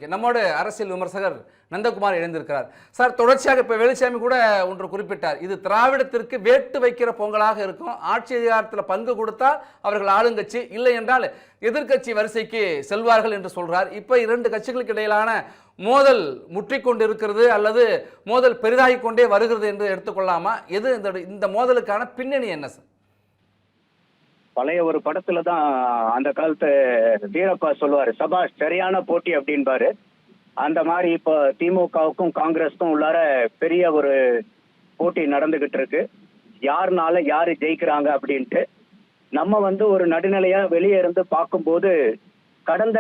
நம்மோடு அரசியல் விமர்சகர் நந்தகுமார் இணைந்திருக்கிறார். சார், தொடர்ச்சியாக இப்போ வேலுச்சாமி கூட ஒன்று குறிப்பிட்டார். இது திராவிடத்திற்கு வேட்டு வைக்கிற பொங்கலாக இருக்கும். ஆட்சி அதிகாரத்தில் பங்கு கொடுத்தால் அவர்கள் ஆளுங்கட்சி, இல்லை என்றால் எதிர்கட்சி வரிசைக்கு செல்வார்கள் என்று சொல்றார். இப்போ இரண்டு கட்சிகளுக்கு இடையிலான மோதல் முற்றிக்கொண்டு இருக்கிறது அல்லது மோதல் பெரிதாகிக் கொண்டே வருகிறது என்று எடுத்துக்கொள்ளாமா? எது இந்த மோதலுக்கான பின்னணி என்ன சார்? பழைய ஒரு படத்துல தான் அந்த காலத்து வீரப்பா சொல்லுவாரு, சபாஷ் சரியான போட்டி அப்படின்பாரு. அந்த மாதிரி இப்போ திமுகவுக்கும் காங்கிரஸுக்கும் உள்ளார பெரிய ஒரு போட்டி நடந்துகிட்டு இருக்கு. யாருனால யாரு ஜெயிக்கிறாங்க அப்படின்ட்டு நம்ம ஒரு நடுநிலையா வெளியே இருந்து பார்க்கும்போது, கடந்த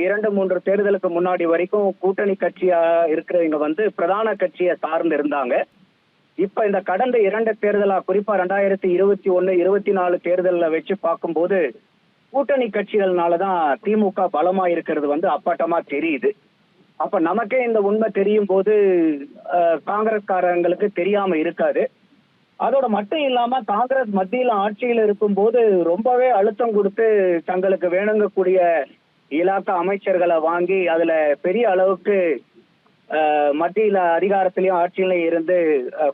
2-3 தேர்தலுக்கு முன்னாடி வரைக்கும் கூட்டணி கட்சியா இருக்கிறவங்க பிரதான கட்சியை சார்ந்து இருந்தாங்க. இப்ப இந்த கடந்த 2 தேர்தலா, குறிப்பா 2021, 24 தேர்தல வச்சு பார்க்கும்போது கூட்டணி கட்சிகள்னாலதான் திமுக பலமா இருக்கிறது அப்பட்டமா தெரியுது. அப்ப நமக்கே இந்த உண்மை தெரியும் போது காங்கிரஸ்காரங்களுக்கு தெரியாம இருக்காது. அதோட மட்டும் இல்லாம காங்கிரஸ் மத்தியில ஆட்சியில் இருக்கும் போது ரொம்பவே அழுத்தம் கொடுத்து தங்களுக்கு வேணுங்கக்கூடிய இலாக்கா அமைச்சர்களை வாங்கி அதுல பெரிய அளவுக்கு மத்தியில அதிகாரத்திலையும் ஆட்சியிலையும் இருந்து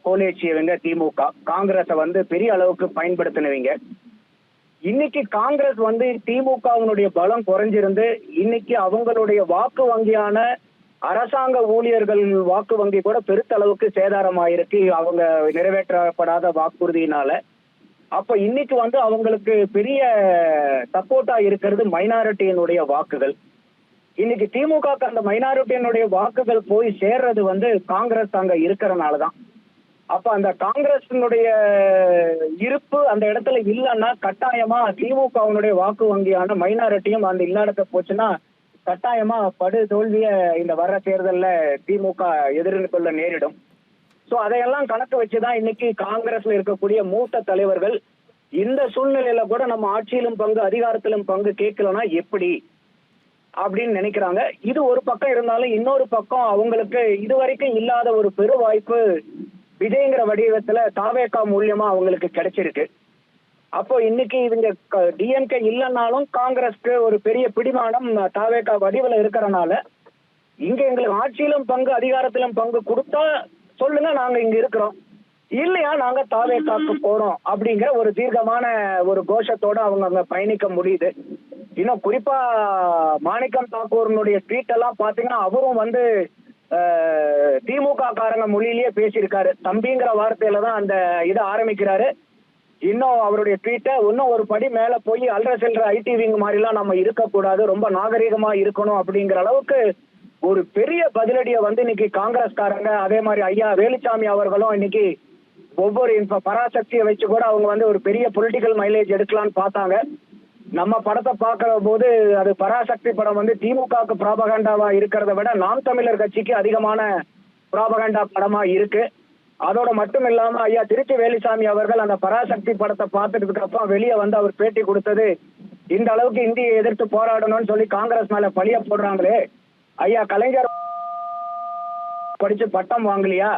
கோலேச்சியவங்க திமுக. காங்கிரஸை பெரிய அளவுக்கு பயன்படுத்தினவங்க. இன்னைக்கு காங்கிரஸ் திமுகவினுடைய பலம் குறைஞ்சிருந்து இன்னைக்கு அவங்களுடைய வாக்கு வங்கியான அரசாங்க ஊழியர்கள் வாக்கு வங்கி கூட பெருத்தளவுக்கு சேதாரமாயிருக்கு அவங்க நிறைவேற்றப்படாத வாக்குறுதியினால. அப்ப இன்னைக்கு அவங்களுக்கு பெரிய சப்போர்ட்டா இருக்கிறது மைனாரிட்டியினுடைய வாக்குகள். இன்னைக்கு திமுக அந்த மைனாரிட்டியினுடைய வாக்குகள் போய் சேர்றது காங்கிரஸ் அங்க இருக்கிறனாலதான். அப்ப அந்த காங்கிரஸினுடைய இருப்பு அந்த இடத்துல இல்லைன்னா கட்டாயமா திமுகவினுடைய வாக்கு வங்கியான மைனாரிட்டியும் அந்த இல்லாத போச்சுன்னா கட்டாயமா படு தோல்விய இந்த வர்ற தேர்தல்ல திமுக எதிர்கொள்ள நேரிடும். சோ அதையெல்லாம் கணக்கு வச்சுதான் இன்னைக்கு காங்கிரஸ்ல இருக்கக்கூடிய மூத்த தலைவர்கள் இந்த சூழ்நிலையில கூட நம்ம ஆட்சியிலும் பங்கு அதிகாரத்திலும் பங்கு கேட்கலன்னா எப்படி அப்படின்னு நினைக்கிறாங்க. இது ஒரு பக்கம் இருந்தாலும் இன்னொரு பக்கம் அவங்களுக்கு இதுவரைக்கும் இல்லாத ஒரு பெரு வாய்ப்பு விஜய்ங்கிற வடிவத்துல தாவேகா மூலியமா அவங்களுக்கு கிடைச்சிருக்கு. அப்போ இன்னைக்கு இவங்க டிஎம்கே இல்லைன்னாலும் காங்கிரஸ்க்கு ஒரு பெரிய பிடிமானம் தாவேகா வடிவில் இருக்கிறனால இங்க எங்களுக்கு ஆட்சியிலும் பங்கு அதிகாரத்திலும் பங்கு கொடுத்தா சொல்லுங்க, நாங்க இங்க இருக்கிறோம், இல்லையா நாங்க தாவேகாக்கு போறோம் அப்படிங்கிற ஒரு தீர்க்கமான ஒரு கோஷத்தோட அவங்க அங்க பயணிக்க முடியுது. இன்னும் குறிப்பா மாணிக்கம் தாக்கூரனுடைய ட்வீட் எல்லாம் பாத்தீங்கன்னா அவரும் திமுக காரங்க மொழியிலேயே பேசியிருக்காரு. தம்பிங்கிற வார்த்தையில தான் அந்த இதை ஆரம்பிக்கிறாரு. இன்னும் அவருடைய ட்வீட்டை இன்னும் ஒரு படி மேல போய் அல்ற செல்ற ஐடி விங் மாதிரிலாம் நம்ம இருக்கக்கூடாது, ரொம்ப நாகரீகமா இருக்கணும் அப்படிங்கிற அளவுக்கு ஒரு பெரிய பதிலடியை இன்னைக்கு காங்கிரஸ்காரங்க, அதே மாதிரி ஐயா வேலுச்சாமி அவர்களும் இன்னைக்கு ஒவ்வொரு பராசக்தியை வச்சு கூட அவங்க ஒரு பெரிய பொலிட்டிக்கல் மைலேஜ் எடுக்கலான்னு பார்த்தாங்க. நம்ம படத்தை பார்க்கிற போது அது பராசக்தி படம் திமுகவுக்கு ப்ராபகண்டாவா இருக்கிறத விட நாம் தமிழர் கட்சிக்கு அதிகமான ப்ராபகண்டா படமா இருக்கு. அதோட மட்டும் இல்லாம ஐயா திருச்சி வேலுசாமி அவர்கள் அந்த பராசக்தி படத்தை பார்த்துட்டதுக்கு அப்புறம் வெளியே அவர் பேட்டி கொடுத்தது, இந்த அளவுக்கு இந்தியை எதிர்த்து போராடணும்னு சொல்லி காங்கிரஸ் மேல பழிய போடுறாங்களே, ஐயா கலைஞர் படிச்சு பட்டம் வாங்கலையா,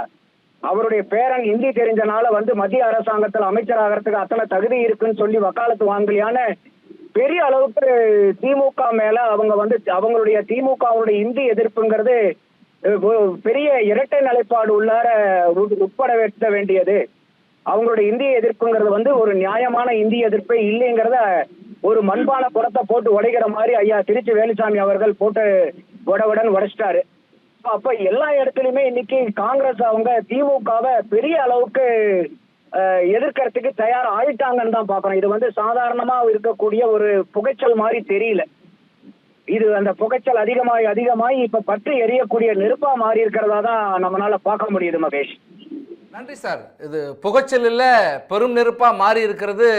அவருடைய பேரன் ஹிந்தி தெரிஞ்சனால மத்திய அரசாங்கத்தில் அமைச்சர் ஆகிறதுக்கு அத்தனை தகுதி இருக்குன்னு சொல்லி வக்காலத்து வாங்கலையான்னு பெரிய அளவுக்கு திமுக மேல அவங்க அவங்களுடைய திமுகவுடைய இந்தி எதிர்ப்புங்கிறது பெரிய இரட்டை நிலைப்பாடு உள்ளார உட்பட வைக்க வேண்டியது. அவங்களுடைய இந்திய எதிர்ப்புங்கிறது ஒரு நியாயமான இந்திய எதிர்ப்பே இல்லைங்கிறத ஒரு மண்பான புறத்தை போட்டு உடைக்கிற மாதிரி ஐயா திருச்சி வேலுசாமி அவர்கள் போட்டு உடவுடன் உடைச்சிட்டாரு. அப்ப எல்லா இடத்துலயுமே இன்னைக்கு காங்கிரஸ் அவங்க திமுகவை பெரிய அளவுக்கு எதிர்க்கிறதுக்கு தயார் ஆயிட்டாங்கன்னு தான் பாக்குறோம். இது சாதாரணமா இருக்கக்கூடிய ஒரு புகைச்சல் மாதிரி தெரியல. இது அந்த புகைச்சல் அதிகமாகி இப்ப பற்றி எரியக்கூடிய நெருப்பா மாறி இருக்கிறதா தான் நம்மளால பார்க்க முடியுது. மகேஷ், நன்றி சார். இது புகைச்சல் இல்ல, பெரும் நெருப்பா மாறி இருக்கிறது,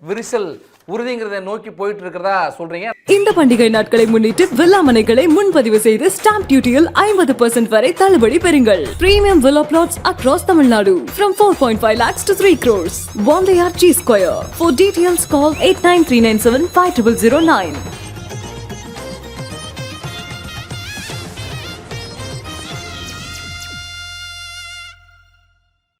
விரிசல் உறுதிங்கிறத நோக்கி போயிட்டு இருக்கிறதா சொல்றீங்க. இந்த பண்டிகை நாட்களை முன்னிட்டு வில்லா மனைகளை முன்பதிவு செய்து ஸ்டாம்ப் டியூட்டியில் 50% வரை தள்ளுபடி பெறுங்கள். Premium villa plots across Tamil Nadu from 4.5 lakhs to 3 crores. One layer G Square. For details call 89397 5009.